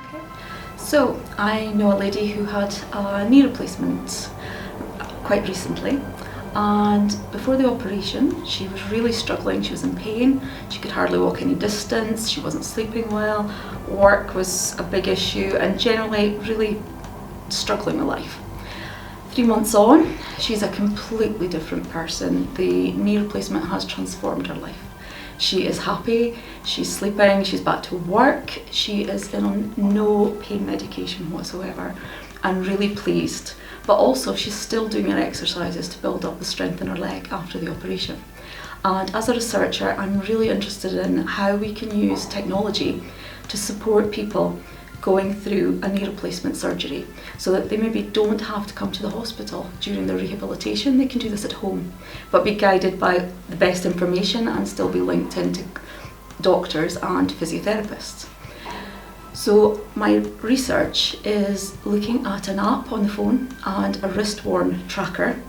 Okay. So I know a lady who had a knee replacement quite recently, and before the operation she was really struggling. She was in pain, she could hardly walk any distance, she wasn't sleeping well, work was a big issue, and generally really struggling with life. 3 months on, she's a completely different person. The knee replacement has transformed her life. She is happy, she's sleeping, she's back to work, she is on no pain medication whatsoever, and really pleased. But also she's still doing her exercises to build up the strength in her leg after the operation. And as a researcher, I'm really interested in how we can use technology to support people going through a knee replacement surgery, so that they maybe don't have to come to the hospital during their rehabilitation. They can do this at home, but be guided by the best information and still be linked into doctors and physiotherapists. So my research is looking at an app on the phone and a wrist-worn tracker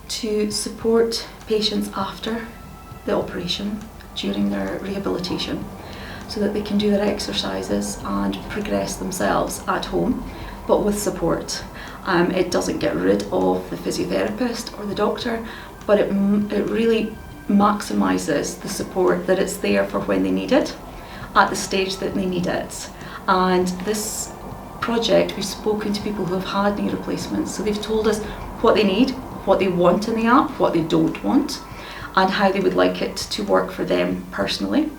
to support patients after the operation during their rehabilitation, so that they can do their exercises and progress themselves at home, but with support. It doesn't get rid of the physiotherapist or the doctor, but it really maximises the support that it's there for when they need it, at the stage that they need it. And this project, we've spoken to people who have had knee replacements, so they've told us what they need, what they want in the app, what they don't want, and how they would like it to work for them personally.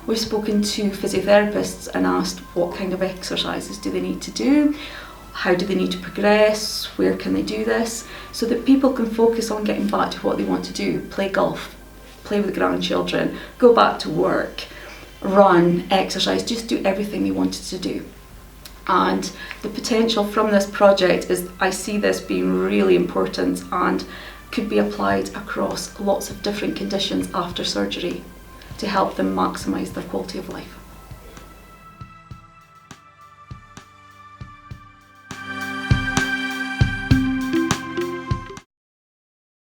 We've spoken to physiotherapists and asked what kind of exercises do they need to do, how do they need to progress, where can they do this, so that people can focus on getting back to what they want to do: play golf, play with the grandchildren, go back to work, run, exercise, just do everything they wanted to do. And the potential from this project is, I see this being really important and could be applied across lots of different conditions after surgery to help them maximise their quality of life.